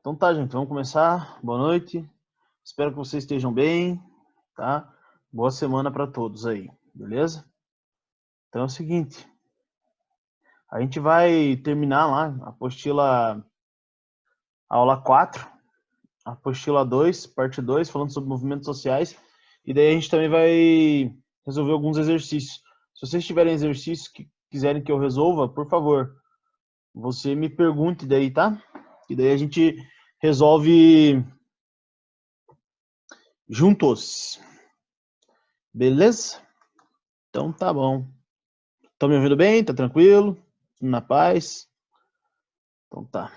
Então tá, gente, vamos começar. Boa noite. Espero que vocês estejam bem, tá? Boa semana para todos aí, beleza? Então é o seguinte, a gente vai terminar lá a apostila aula 4, a apostila 2, parte 2, falando sobre movimentos sociais, e daí a gente também vai resolver alguns exercícios. Se vocês tiverem exercícios que quiserem que eu resolva, por favor, você me pergunte daí, tá? E daí a gente resolve juntos. Beleza? Então tá bom. Estão me ouvindo bem? Tá tranquilo? Tudo na paz? Então tá.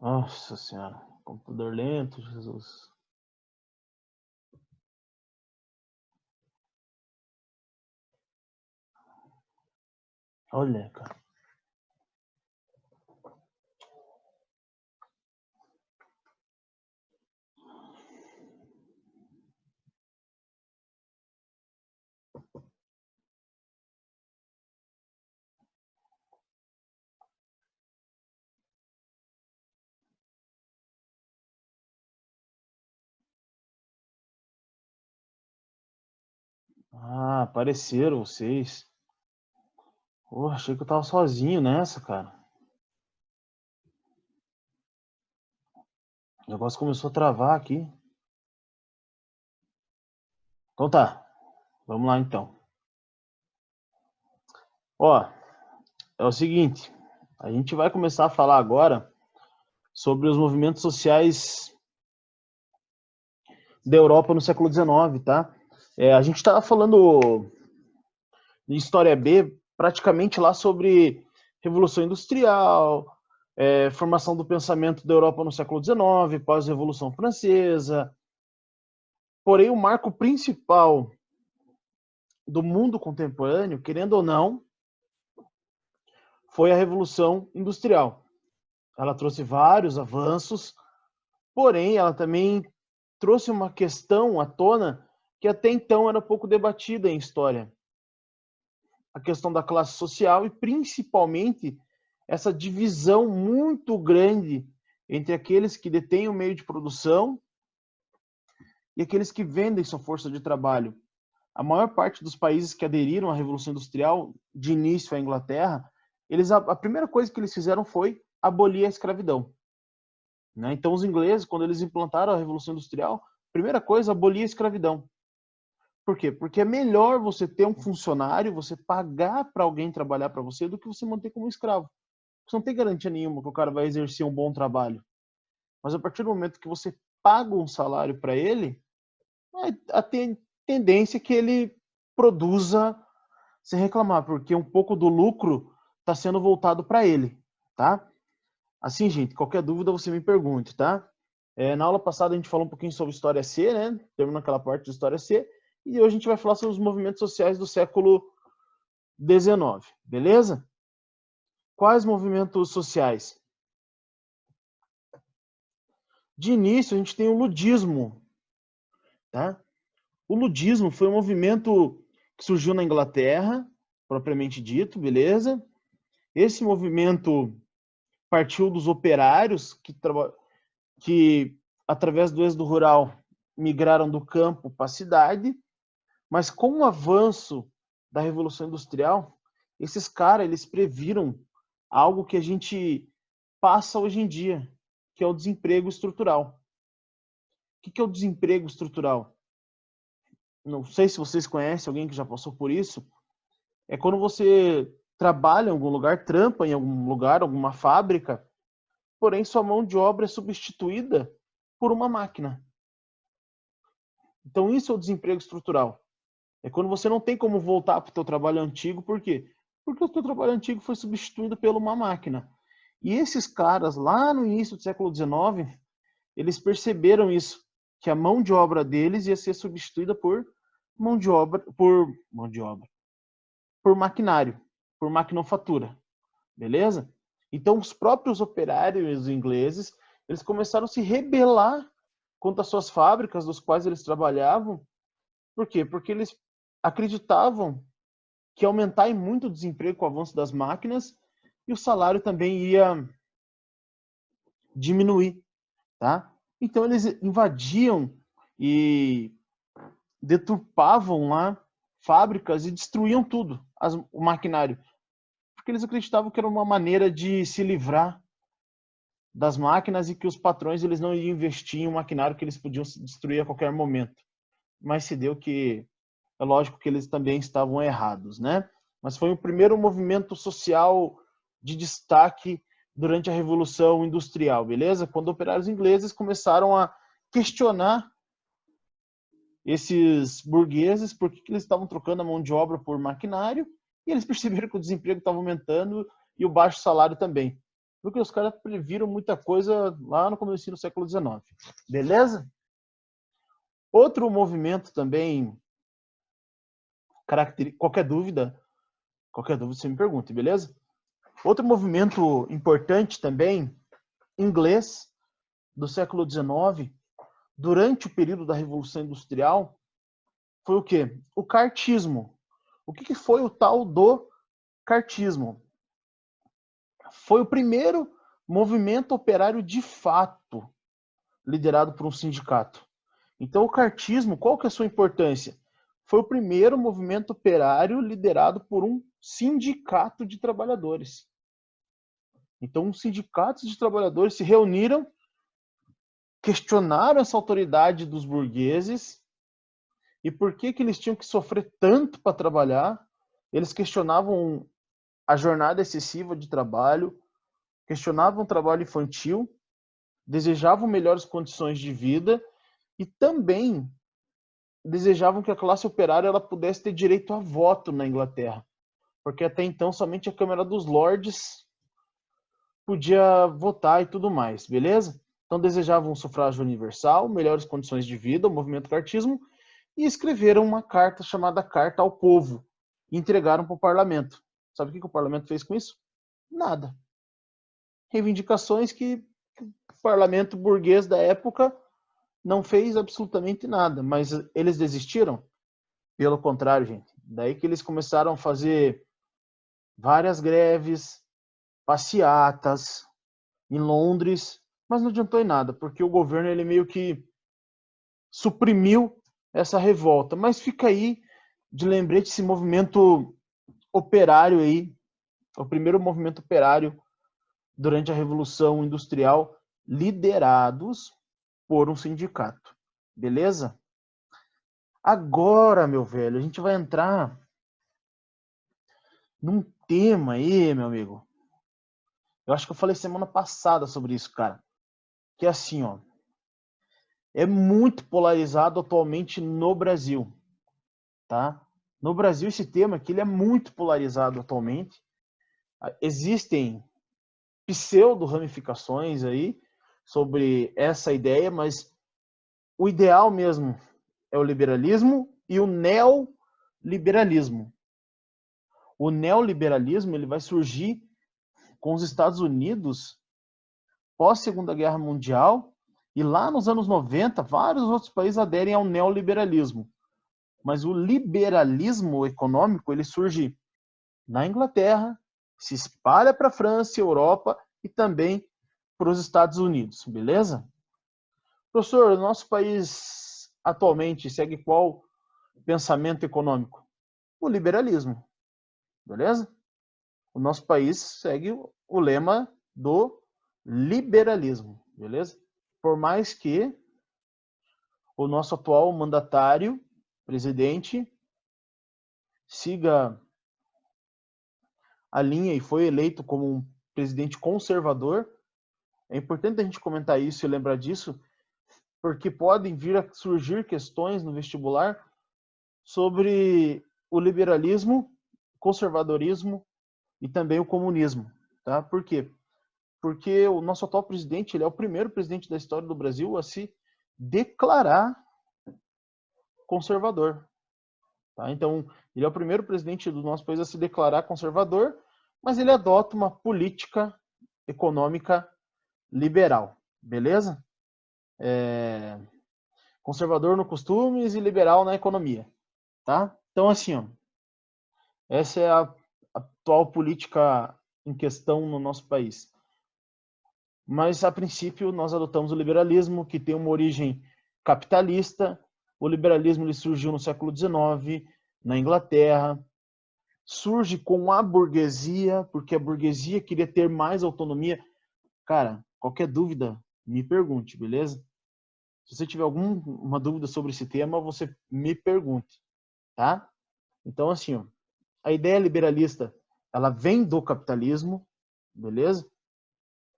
Nossa senhora, computador lento, Jesus. Olha, cara. Ah, apareceram vocês. Oh, achei que eu tava sozinho nessa, cara. O negócio começou a travar aqui. Então tá, vamos lá então. Ó, é o seguinte, a gente vai começar a falar agora sobre os movimentos sociais da Europa no século XIX, tá? A gente estava falando de História B, praticamente lá sobre Revolução Industrial, formação do pensamento da Europa no século XIX, pós-Revolução Francesa. Porém, o marco principal do mundo contemporâneo, querendo ou não, foi a Revolução Industrial. Ela trouxe vários avanços, porém, ela também trouxe uma questão à tona que até então era pouco debatida em história. A questão da classe social e, principalmente, essa divisão muito grande entre aqueles que detêm o meio de produção e aqueles que vendem sua força de trabalho. A maior parte dos países que aderiram à Revolução Industrial, de início à Inglaterra, a primeira coisa que eles fizeram foi abolir a escravidão. Né? Então, os ingleses, quando eles implantaram a Revolução Industrial, primeira coisa, abolir a escravidão. Por quê? Porque é melhor você ter um funcionário, você pagar para alguém trabalhar para você, do que você manter como escravo. Você não tem garantia nenhuma que o cara vai exercer um bom trabalho. Mas a partir do momento que você paga um salário para ele, a tendência é que ele produza sem reclamar, porque um pouco do lucro está sendo voltado para ele, tá? Assim, gente, qualquer dúvida você me pergunte, tá? Na aula passada a gente falou um pouquinho sobre História C, né? Terminou aquela parte de História C, e hoje a gente vai falar sobre os movimentos sociais do século XIX, beleza? Quais movimentos sociais? De início, a gente tem o ludismo, tá? O ludismo foi um movimento que surgiu na Inglaterra, propriamente dito, beleza? Esse movimento partiu dos operários que através do êxodo rural, migraram do campo para a cidade, mas com o avanço da Revolução Industrial, esses caras, eles previram algo que a gente passa hoje em dia, que é o desemprego estrutural. O que é o desemprego estrutural? Não sei se vocês conhecem alguém que já passou por isso. É quando você trabalha em algum lugar, trampa em algum lugar, alguma fábrica, porém sua mão de obra é substituída por uma máquina. Então isso é o desemprego estrutural. É quando você não tem como voltar para o teu trabalho antigo, por quê? Porque o teu trabalho antigo foi substituído por uma máquina. E esses caras, lá no início do século XIX, eles perceberam isso, que a mão de obra deles ia ser substituída por por maquinário, por maquinofatura, beleza? Então os próprios operários ingleses, eles começaram a se rebelar contra as suas fábricas dos quais eles trabalhavam. Por quê? Porque eles acreditavam que ia aumentar em muito o desemprego com o avanço das máquinas e o salário também ia diminuir, tá? Então eles invadiam e deturpavam lá fábricas e destruíam tudo, o maquinário, porque eles acreditavam que era uma maneira de se livrar das máquinas e que os patrões eles não iam investir em um maquinário que eles podiam destruir a qualquer momento. Mas se deu que é lógico que eles também estavam errados, né? Mas foi o primeiro movimento social de destaque durante a Revolução Industrial, beleza? Quando operários ingleses começaram a questionar esses burgueses por que eles estavam trocando a mão de obra por maquinário, e eles perceberam que o desemprego estava aumentando e o baixo salário também. Porque os caras previram muita coisa lá no começo do século XIX. Beleza? Outro movimento também, qualquer dúvida você me pergunta, beleza? Outro movimento importante também, inglês, do século XIX, durante o período da Revolução Industrial, foi o quê? O cartismo. O que foi o tal do cartismo? Foi o primeiro movimento operário de fato liderado por um sindicato. Então, o cartismo, qual que é a sua importância? Foi o primeiro movimento operário liderado por um sindicato de trabalhadores. Então, os sindicatos de trabalhadores se reuniram, questionaram essa autoridade dos burgueses e por que eles tinham que sofrer tanto para trabalhar. Eles questionavam a jornada excessiva de trabalho, questionavam o trabalho infantil, desejavam melhores condições de vida e também desejavam que a classe operária ela pudesse ter direito a voto na Inglaterra, porque até então somente a Câmara dos Lordes podia votar e tudo mais, beleza? Então desejavam um sufrágio universal, melhores condições de vida, o movimento cartismo, e escreveram uma carta chamada Carta ao Povo e entregaram para o parlamento. Sabe o que o parlamento fez com isso? Nada. Reivindicações que o parlamento burguês da época não fez absolutamente nada, mas eles desistiram? Pelo contrário, gente. Daí que eles começaram a fazer várias greves, passeatas em Londres, mas não adiantou em nada, porque o governo ele meio que suprimiu essa revolta. Mas fica aí de lembrete esse movimento operário aí, o primeiro movimento operário durante a Revolução Industrial, liderados por um sindicato. Beleza? Agora, meu velho, a gente vai entrar num tema aí, meu amigo. Eu acho que eu falei semana passada sobre isso, cara. Que é assim, ó. É muito polarizado atualmente no Brasil, tá? No Brasil, esse tema aqui ele é muito polarizado atualmente. Existem pseudo-ramificações aí sobre essa ideia, mas o ideal mesmo é o liberalismo e o neoliberalismo. O neoliberalismo ele vai surgir com os Estados Unidos pós Segunda Guerra Mundial e lá nos anos 90 vários outros países aderem ao neoliberalismo. Mas o liberalismo econômico ele surge na Inglaterra, se espalha para a França, Europa e também para os Estados Unidos, beleza? Professor, o nosso país atualmente segue qual pensamento econômico? O liberalismo, beleza? O nosso país segue o lema do liberalismo, beleza? Por mais que o nosso atual mandatário, presidente, siga a linha e foi eleito como um presidente conservador, é importante a gente comentar isso e lembrar disso, porque podem vir a surgir questões no vestibular sobre o liberalismo, conservadorismo e também o comunismo, tá? Por quê? Porque o nosso atual presidente, ele é o primeiro presidente da história do Brasil a se declarar conservador, tá? Então, ele é o primeiro presidente do nosso país a se declarar conservador, mas ele adota uma política econômica liberal, beleza? Conservador no costumes e liberal na economia, tá? Então, assim, ó, essa é a atual política em questão no nosso país. Mas, a princípio, nós adotamos o liberalismo, que tem uma origem capitalista. O liberalismo ele surgiu no século XIX, na Inglaterra. Surge com a burguesia, porque a burguesia queria ter mais autonomia. Cara, qualquer dúvida, me pergunte, beleza? Se você tiver alguma dúvida sobre esse tema, você me pergunte, tá? Então, assim, ó, a ideia liberalista, ela vem do capitalismo, beleza?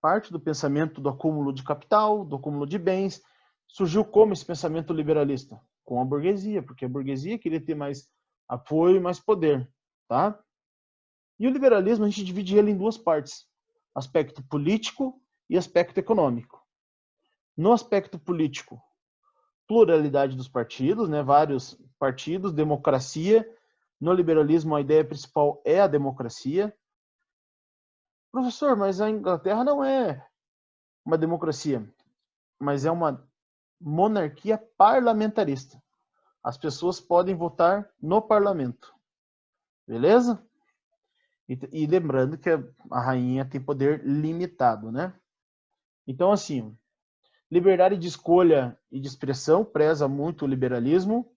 Parte do pensamento do acúmulo de capital, do acúmulo de bens. Surgiu como esse pensamento liberalista? Com a burguesia, porque a burguesia queria ter mais apoio e mais poder, tá? E o liberalismo, a gente divide ele em duas partes: aspecto político e aspecto econômico. No aspecto político, pluralidade dos partidos, né? Vários partidos, democracia. No liberalismo, a ideia principal é a democracia. Professor, mas a Inglaterra não é uma democracia, mas é uma monarquia parlamentarista. As pessoas podem votar no parlamento. Beleza? E lembrando que a rainha tem poder limitado, né? Então, assim, liberdade de escolha e de expressão preza muito o liberalismo.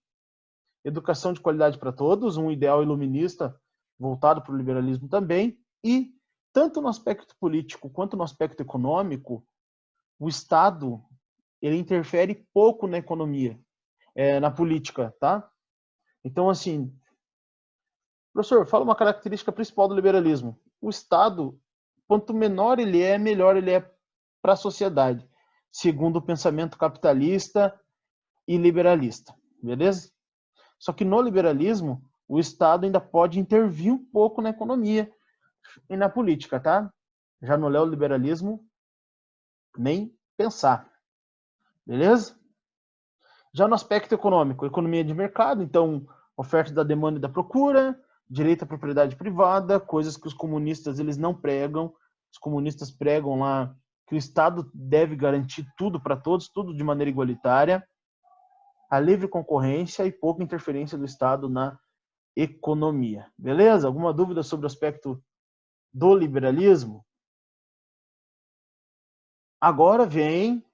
Educação de qualidade para todos, um ideal iluminista voltado para o liberalismo também. E, tanto no aspecto político quanto no aspecto econômico, o Estado ele interfere pouco na economia, na política, tá? Então, assim, professor, fala uma característica principal do liberalismo. O Estado, quanto menor ele é, melhor ele é para a sociedade, segundo o pensamento capitalista e liberalista, beleza? Só que no liberalismo, o Estado ainda pode intervir um pouco na economia e na política, tá? Já no neoliberalismo, nem pensar, beleza? Já no aspecto econômico, economia de mercado, então, oferta da demanda e da procura, direito à propriedade privada, coisas que os comunistas eles não pregam. Os comunistas pregam lá que o Estado deve garantir tudo para todos, tudo de maneira igualitária, a livre concorrência e pouca interferência do Estado na economia. Beleza? Alguma dúvida sobre o aspecto do liberalismo? Agora vem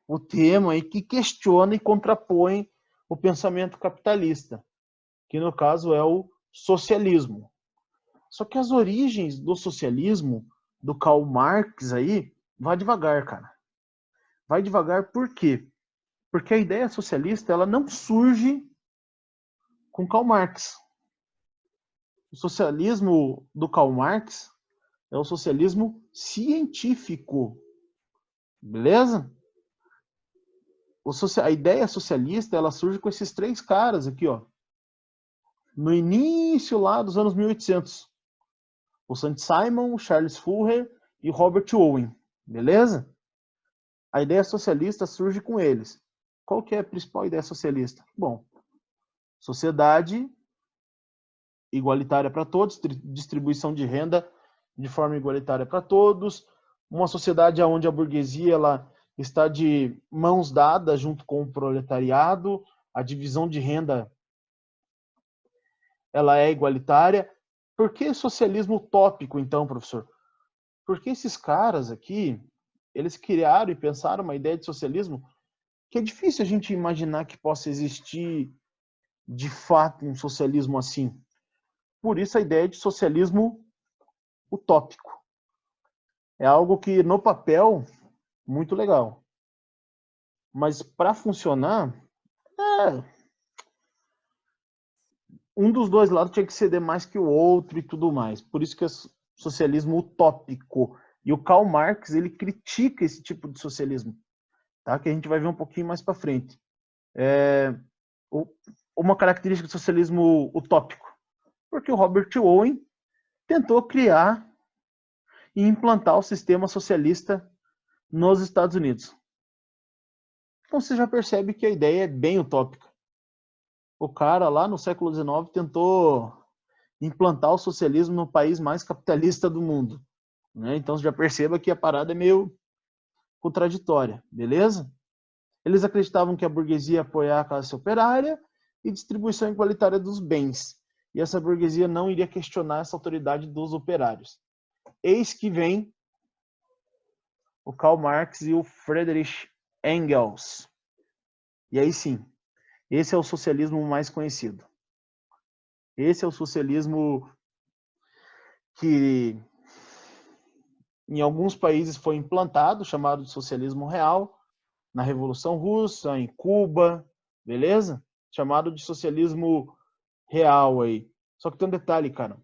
o tema aí que questiona e contrapõe o pensamento capitalista, que no caso é o socialismo. Só que as origens do socialismo, do Karl Marx aí, vai devagar, cara. Vai devagar por quê? Porque a ideia socialista ela não surge com Karl Marx. O socialismo do Karl Marx é o socialismo científico. Beleza? A ideia socialista ela surge com esses três caras aqui, ó. No início lá dos anos 1800. O Saint-Simon, o Charles Fourier e o Robert Owen. Beleza? A ideia socialista surge com eles. Qual que é a principal ideia socialista? Bom, sociedade igualitária para todos, distribuição de renda de forma igualitária para todos, uma sociedade onde a burguesia ela está de mãos dadas junto com o proletariado, a divisão de renda ela é igualitária. Por que socialismo utópico, então, professor? Porque esses caras aqui, eles criaram e pensaram uma ideia de socialismo que é difícil a gente imaginar que possa existir de fato um socialismo assim. Por isso a ideia de socialismo utópico. É algo que no papel muito legal. Mas para funcionar, um dos dois lados tinha que ceder mais que o outro e tudo mais. Por isso que é socialismo utópico. E o Karl Marx, ele critica esse tipo de socialismo, tá? Que a gente vai ver um pouquinho mais para frente. O uma característica do socialismo utópico? Porque o Robert Owen tentou criar e implantar o sistema socialista nos Estados Unidos. Então você já percebe que a ideia é bem utópica. O cara lá no século XIX tentou implantar o socialismo no país mais capitalista do mundo, né? Então você já perceba que a parada é meio contraditória, beleza? Eles acreditavam que a burguesia ia apoiar a classe operária e distribuição igualitária dos bens. E essa burguesia não iria questionar essa autoridade dos operários. Eis que vem o Karl Marx e o Friedrich Engels. E aí sim, esse é o socialismo mais conhecido. Esse é o socialismo que em alguns países foi implantado, chamado de socialismo real, na Revolução Russa, em Cuba, beleza? Chamado de socialismo real aí. Só que tem um detalhe, cara.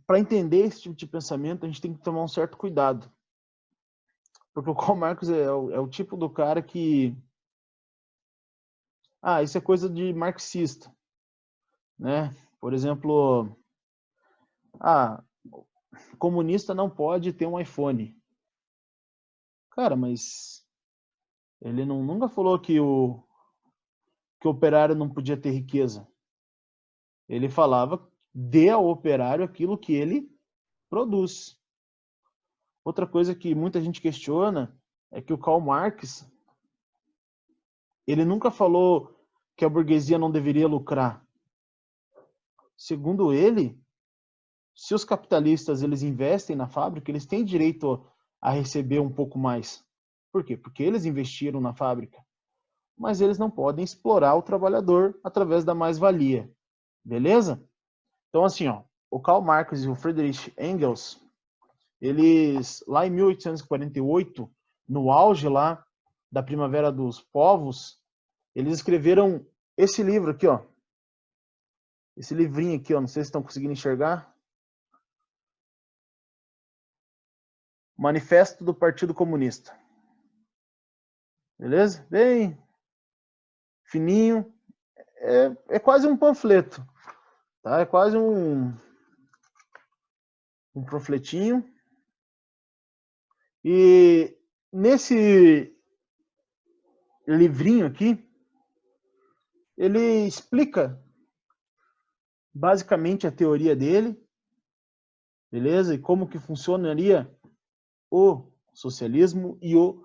Para entender esse tipo de pensamento, a gente tem que tomar um certo cuidado. Porque o Karl Marx é o tipo do cara que... Ah, isso é coisa de marxista, né? Por exemplo, comunista não pode ter um iPhone. Cara, mas ele nunca falou que o operário não podia ter riqueza. Ele falava, dê ao operário aquilo que ele produz. Outra coisa que muita gente questiona é que o Karl Marx, ele nunca falou que a burguesia não deveria lucrar. Segundo ele, se os capitalistas eles investem na fábrica, eles têm direito a receber um pouco mais. Por quê? Porque eles investiram na fábrica. Mas eles não podem explorar o trabalhador através da mais-valia. Beleza? Então, assim, ó, o Karl Marx e o Friedrich Engels, eles, lá em 1848, no auge lá da Primavera dos Povos, eles escreveram esse livro aqui, ó. Esse livrinho aqui, ó, não sei se estão conseguindo enxergar. Manifesto do Partido Comunista. Beleza? Bem fininho. É quase um panfleto. Tá? É quase um panfletinho. E nesse livrinho aqui, ele explica basicamente a teoria dele, beleza? E como que funcionaria o socialismo e o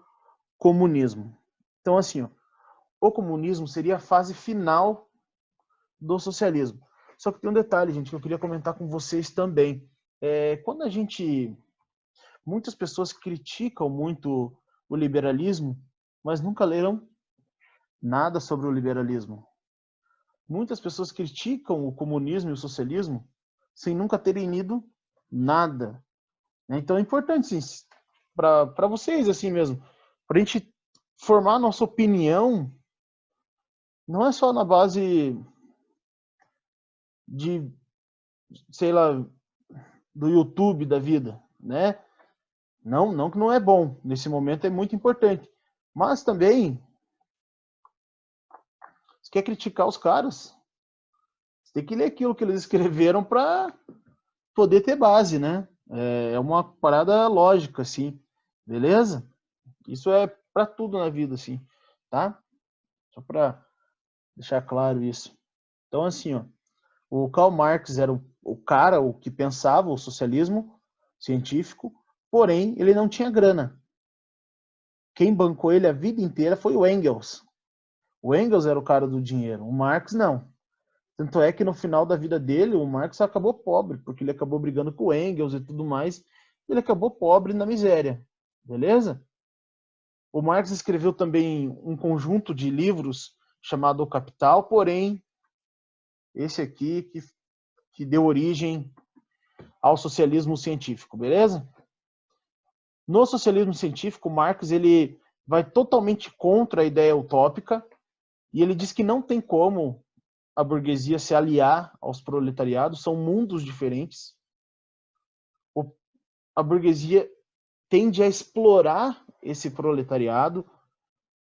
comunismo. Então, assim, ó, o comunismo seria a fase final do socialismo. Só que tem um detalhe, gente, que eu queria comentar com vocês também. Quando a gente... Muitas pessoas criticam muito o liberalismo, mas nunca leram nada sobre o liberalismo. Muitas pessoas criticam o comunismo e o socialismo sem nunca terem lido nada. Então é importante, sim, para vocês, assim mesmo, para a gente formar nossa opinião, não é só na base de, sei lá, do YouTube da vida, né? Não que não é bom, nesse momento é muito importante. Mas também, se quer criticar os caras, você tem que ler aquilo que eles escreveram para poder ter base, né? É uma parada lógica, assim, beleza? Isso é para tudo na vida, assim, tá? Só para deixar claro isso. Então, assim, ó, o Karl Marx era o cara, o que pensava o socialismo científico, porém, ele não tinha grana. Quem bancou ele a vida inteira foi o Engels. O Engels era o cara do dinheiro, o Marx não. Tanto é que no final da vida dele, o Marx acabou pobre, porque ele acabou brigando com o Engels e tudo mais. Ele acabou pobre na miséria, beleza? O Marx escreveu também um conjunto de livros chamado O Capital, porém, esse aqui que deu origem ao socialismo científico, beleza? No socialismo científico, Marx ele vai totalmente contra a ideia utópica e ele diz que não tem como a burguesia se aliar aos proletariados, são mundos diferentes. A burguesia tende a explorar esse proletariado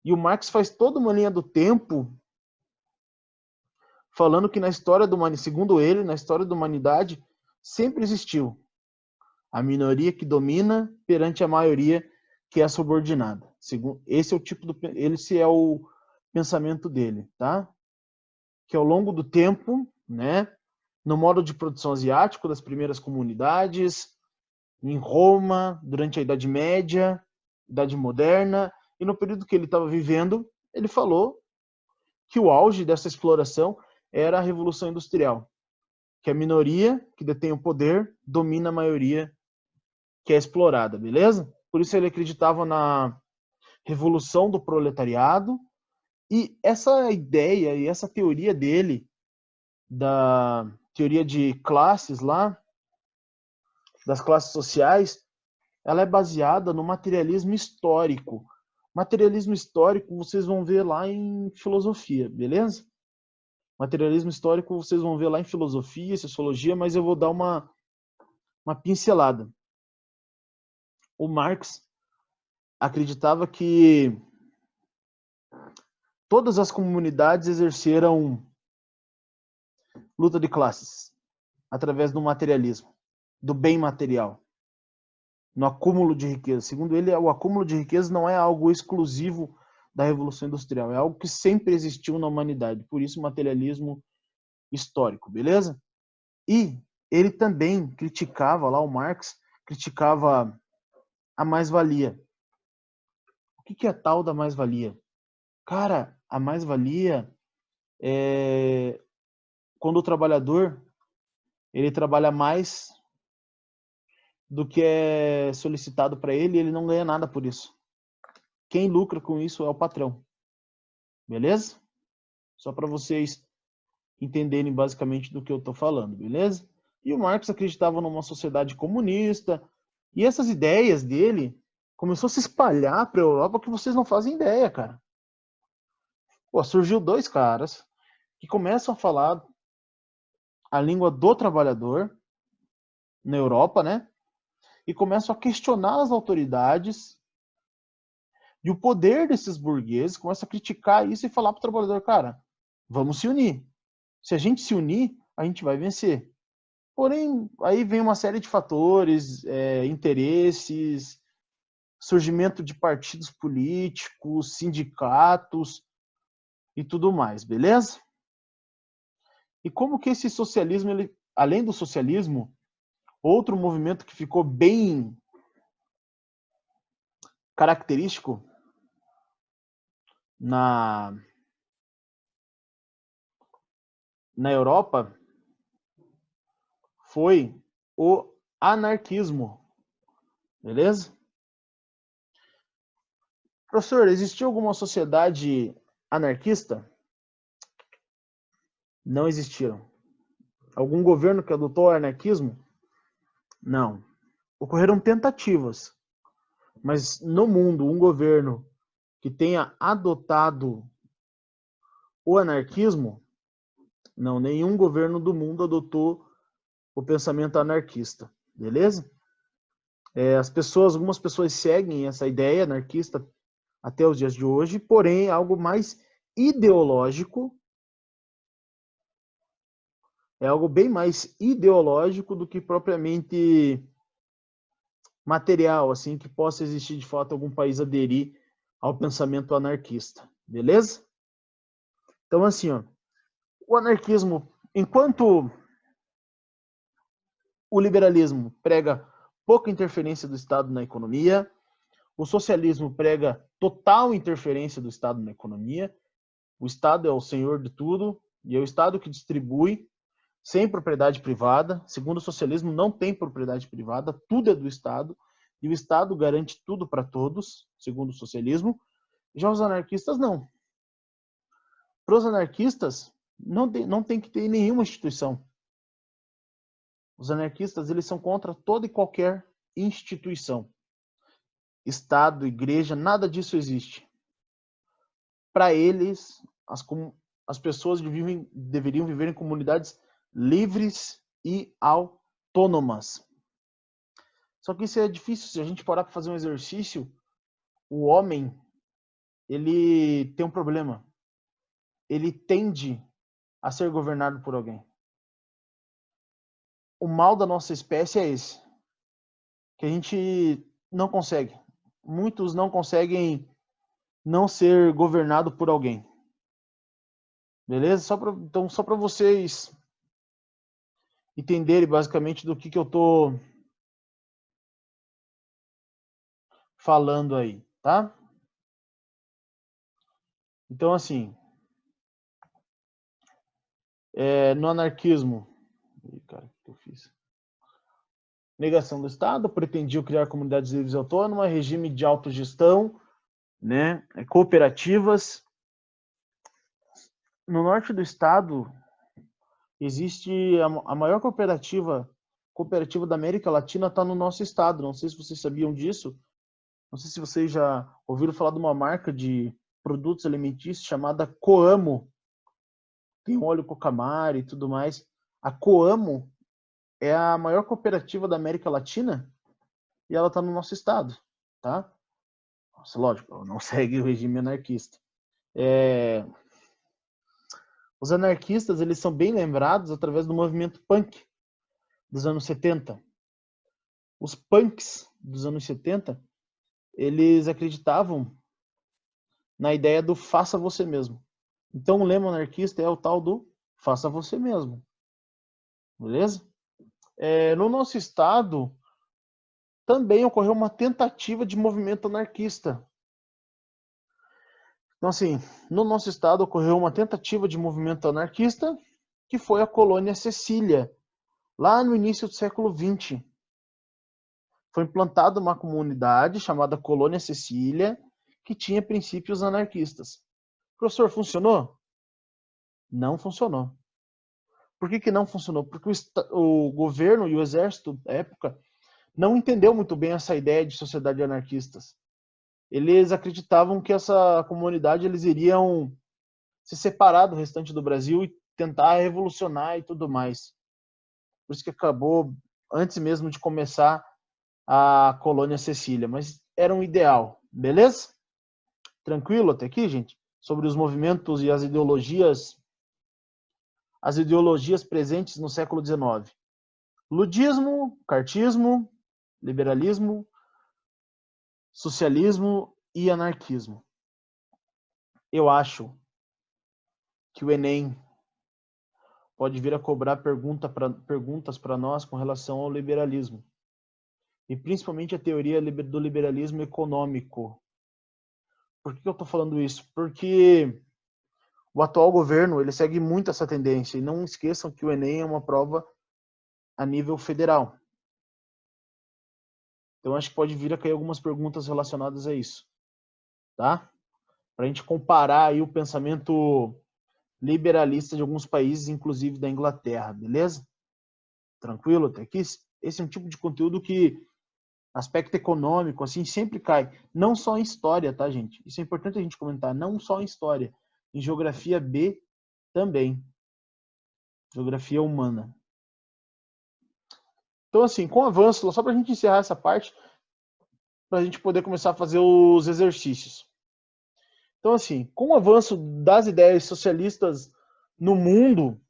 E o Marx faz toda uma linha do tempo falando que na história do segundo ele, na história da humanidade, sempre existiu a minoria que domina perante a maioria que é subordinada. Esse é o tipo esse é o pensamento dele, tá? Que ao longo do tempo, né, no modo de produção asiático das primeiras comunidades, em Roma, durante a Idade Média, Idade Moderna, e no período que ele estava vivendo, ele falou que o auge dessa exploração era a Revolução Industrial, que a minoria que detém o poder domina a maioria que é explorada, beleza? Por isso ele acreditava na revolução do proletariado, e essa ideia e essa teoria dele, da teoria de classes lá, das classes sociais, ela é baseada no materialismo histórico. Materialismo histórico vocês vão ver lá em filosofia, beleza? Materialismo histórico vocês vão ver lá em filosofia, sociologia, mas eu vou dar uma pincelada. O Marx acreditava que todas as comunidades exerceram luta de classes através do materialismo, do bem material, no acúmulo de riqueza. Segundo ele, o acúmulo de riqueza não é algo exclusivo da Revolução Industrial, é algo que sempre existiu na humanidade. Por isso, materialismo histórico, beleza? E ele também criticava, lá o Marx, criticava a mais-valia. O que é tal da mais-valia? Cara, a mais-valia é quando o trabalhador ele trabalha mais do que é solicitado para ele e ele não ganha nada por isso. Quem lucra com isso é o patrão. Beleza? Só para vocês entenderem basicamente do que eu estou falando, beleza? E o Marx acreditava numa sociedade comunista, e essas ideias dele começou a se espalhar para a Europa que vocês não fazem ideia, cara. Pô, surgiu dois caras que começam a falar a língua do trabalhador na Europa, né? E começam a questionar as autoridades e o poder desses burgueses, começam a criticar isso e falar para o trabalhador, cara, vamos se unir. Se a gente se unir, a gente vai vencer. Porém, aí vem uma série de fatores, interesses, surgimento de partidos políticos, sindicatos e tudo mais, beleza? E como que esse socialismo, ele, além do socialismo, outro movimento que ficou bem característico na Europa foi o anarquismo, beleza? Professor, existiu alguma sociedade anarquista? Não existiram. Algum governo que adotou o anarquismo? Não. Ocorreram tentativas, mas no mundo, um governo que tenha adotado o anarquismo, não, nenhum governo do mundo adotou o pensamento anarquista, beleza? Algumas pessoas seguem essa ideia anarquista até os dias de hoje, porém é algo mais ideológico, é algo bem mais ideológico do que propriamente material, assim, que possa existir de fato algum país aderir ao pensamento anarquista, beleza? Então, assim, ó, o anarquismo, enquanto o liberalismo prega pouca interferência do Estado na economia, o socialismo prega total interferência do Estado na economia, o Estado é o senhor de tudo e é o Estado que distribui sem propriedade privada. Segundo o socialismo, não tem propriedade privada, tudo é do Estado e o Estado garante tudo para todos, segundo o socialismo. Já os anarquistas, não. Para os anarquistas, não tem que ter nenhuma instituição. Os anarquistas, eles são contra toda e qualquer instituição. Estado, igreja, nada disso existe. Para eles, as pessoas deveriam viver em comunidades livres e autônomas. Só que isso é difícil. Se a gente parar para fazer um exercício, o homem ele tem um problema. Ele tende a ser governado por alguém. O mal da nossa espécie é esse, que a gente não consegue. Muitos não conseguem não ser governado por alguém. Beleza? Então, só para vocês entenderem basicamente do que eu tô falando aí, tá? Então, assim, no anarquismo, cara, o que eu fiz? Negação do Estado, pretendiam criar comunidades livres e autônomas, regime de autogestão, né, cooperativas. No norte do estado existe a maior cooperativa da América Latina, está no nosso estado. Não sei se vocês sabiam disso. Não sei se vocês já ouviram falar de uma marca de produtos alimentícios chamada Coamo. Tem óleo Cocamar e tudo mais. A Coamo é a maior cooperativa da América Latina e ela está no nosso estado, tá? Nossa, lógico, ela não segue o regime anarquista. Os anarquistas, eles são bem lembrados através do movimento punk dos anos 70. Os punks dos anos 70, eles acreditavam na ideia do faça você mesmo. Então o lema anarquista é o tal do faça você mesmo. Beleza? No nosso estado, também ocorreu uma tentativa de movimento anarquista. Então, assim, no nosso estado ocorreu uma tentativa de movimento anarquista, que foi a colônia Cecília, lá no início do século XX. Foi implantada uma comunidade chamada Colônia Cecília, que tinha princípios anarquistas. Professor, funcionou? Não funcionou. Por que não funcionou? Porque o governo e o exército da época não entendeu muito bem essa ideia de sociedade de anarquistas. Eles acreditavam que essa comunidade eles iriam se separar do restante do Brasil e tentar revolucionar e tudo mais. Por isso que acabou antes mesmo de começar a colônia Cecília, mas era um ideal, beleza? Tranquilo até aqui, gente? Sobre os movimentos e as ideologias presentes no século XIX. Ludismo, cartismo, liberalismo, socialismo e anarquismo. Eu acho que o Enem pode vir a cobrar perguntas para nós com relação ao liberalismo. E principalmente a teoria do liberalismo econômico. Por que eu estou falando isso? Porque o atual governo ele segue muito essa tendência. E não esqueçam que o Enem é uma prova a nível federal. Então acho que pode vir a cair algumas perguntas relacionadas a isso. Tá? Para a gente comparar aí o pensamento liberalista de alguns países, inclusive da Inglaterra, beleza? Tranquilo até aqui? Esse é um tipo de conteúdo que aspecto econômico, assim, sempre cai. Não só em história, tá, gente? Isso é importante a gente comentar. Não só em história. Em geografia B também. Geografia humana. Então, assim, com o avanço, só para a gente encerrar essa parte, para a gente poder começar a fazer os exercícios. Então, assim, com o avanço das ideias socialistas no mundo,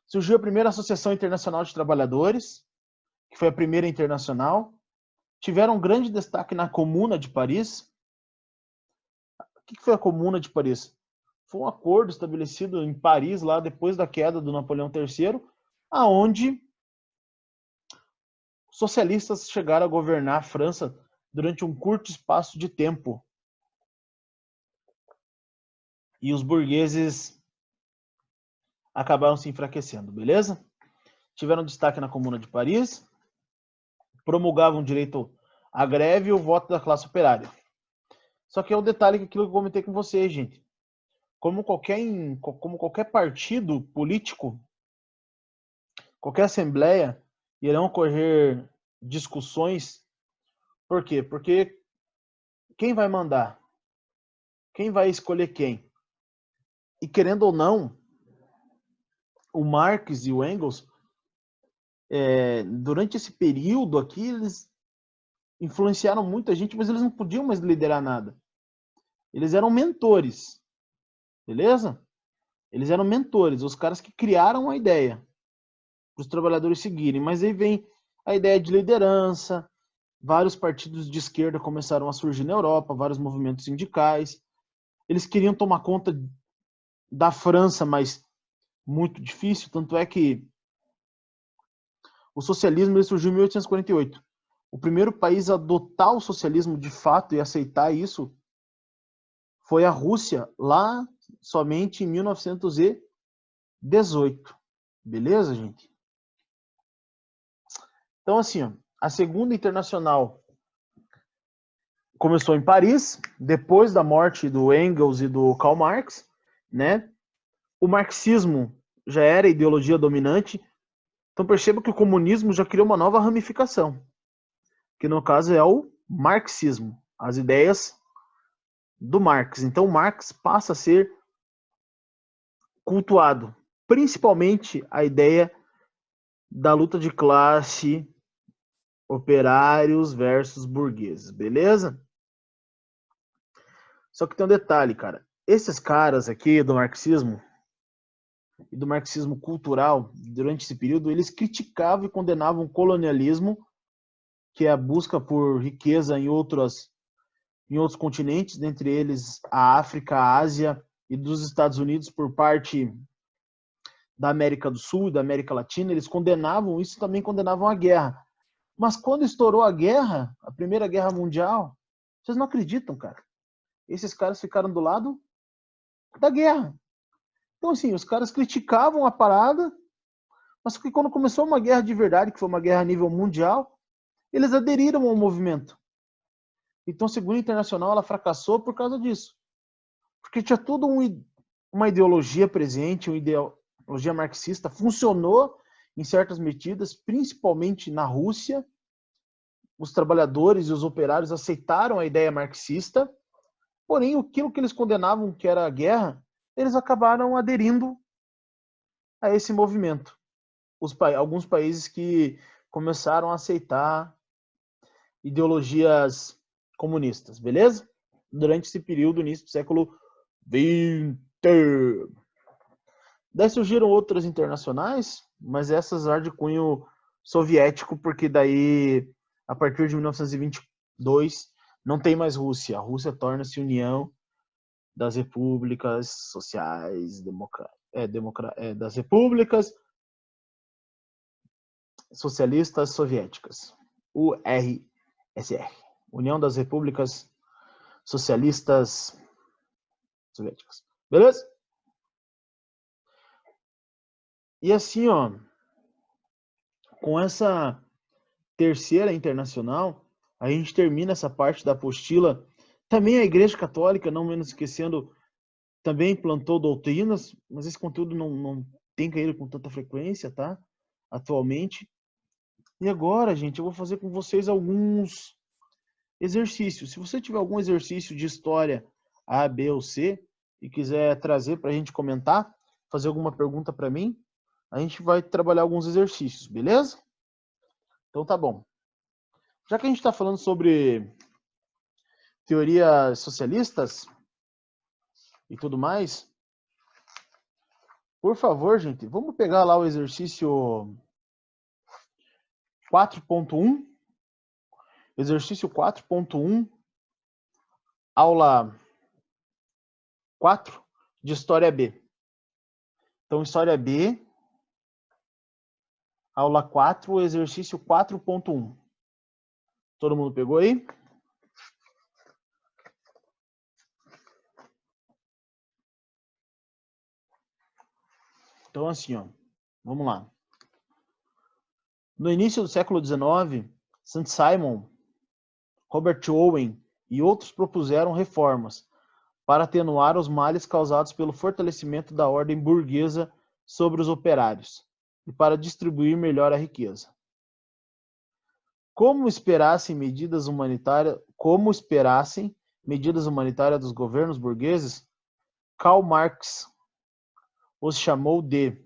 surgiu a primeira Associação Internacional de Trabalhadores, que foi a primeira internacional. Tiveram um grande destaque na Comuna de Paris. O que foi a Comuna de Paris? Foi um acordo estabelecido em Paris, lá depois da queda do Napoleão III, aonde socialistas chegaram a governar a França durante um curto espaço de tempo. E os burgueses acabaram se enfraquecendo, beleza? Tiveram destaque na Comuna de Paris, promulgavam direito à greve e o voto da classe operária. Só que é o detalhe que aquilo que eu comentei com vocês, gente. Como qualquer partido político, qualquer assembleia, irão ocorrer discussões. Por quê? Porque quem vai mandar? Quem vai escolher quem? E querendo ou não, o Marx e o Engels, durante esse período aqui, eles influenciaram muita gente, mas eles não podiam mais liderar nada. Eles eram mentores, beleza? Eles eram mentores, os caras que criaram a ideia para os trabalhadores seguirem. Mas aí vem a ideia de liderança, vários partidos de esquerda começaram a surgir na Europa, vários movimentos sindicais. Eles queriam tomar conta da França, mas muito difícil, tanto é que o socialismo ele surgiu em 1848. O primeiro país a adotar o socialismo de fato e aceitar isso foi a Rússia, lá somente em 1918. Beleza, gente? Então, assim, ó, a Segunda Internacional começou em Paris, depois da morte do Engels e do Karl Marx, né? O marxismo já era a ideologia dominante, então perceba que o comunismo já criou uma nova ramificação, que no caso é o marxismo, as ideias do Marx. Então Marx passa a ser cultuado, principalmente a ideia da luta de classe, operários versus burgueses, beleza? Só que tem um detalhe, cara. Esses caras aqui do marxismo e do marxismo cultural, durante esse período, eles criticavam e condenavam o colonialismo, que é a busca por riqueza em outros continentes, dentre eles a África, a Ásia e dos Estados Unidos por parte da América do Sul e da América Latina. Eles condenavam isso, também condenavam a guerra. Mas quando estourou a guerra, a Primeira Guerra Mundial, vocês não acreditam, cara. Esses caras ficaram do lado da guerra. Então, assim, os caras criticavam a parada, mas que quando começou uma guerra de verdade, que foi uma guerra a nível mundial, eles aderiram ao movimento. Então, a Segunda Internacional ela fracassou por causa disso. Porque tinha toda uma ideologia presente, uma ideologia marxista, funcionou em certas medidas, principalmente na Rússia. Os trabalhadores e os operários aceitaram a ideia marxista, porém, aquilo que eles condenavam, que era a guerra, eles acabaram aderindo a esse movimento. Alguns países que começaram a aceitar ideologias comunistas, beleza? Durante esse período, início do século XX. Daí surgiram outras internacionais, mas essas eram de cunho soviético, porque daí, a partir de 1922, não tem mais Rússia. A Rússia torna-se União das Repúblicas Sociais das Repúblicas Socialistas Soviéticas, URSR, União das Repúblicas Socialistas Soviéticas. Beleza? E assim, ó, com essa terceira internacional, a gente termina essa parte da apostila. Também a Igreja Católica, não menos esquecendo, também implantou doutrinas, mas esse conteúdo não tem caído com tanta frequência, tá? Atualmente. E agora, gente, eu vou fazer com vocês alguns exercícios. Se você tiver algum exercício de história A, B ou C e quiser trazer para a gente comentar, fazer alguma pergunta para mim, a gente vai trabalhar alguns exercícios, beleza? Então tá bom. Já que a gente está falando sobre teorias socialistas e tudo mais, por favor, gente, vamos pegar lá o exercício 4.1. Exercício 4.1, aula 4 de História B. Então, História B, aula 4, exercício 4.1. Todo mundo pegou aí? Então, assim, ó, vamos lá. No início do século XIX, Saint-Simon, Robert Owen e outros propuseram reformas para atenuar os males causados pelo fortalecimento da ordem burguesa sobre os operários e para distribuir melhor a riqueza. Como esperassem medidas humanitárias dos governos burgueses, Karl Marx os chamou de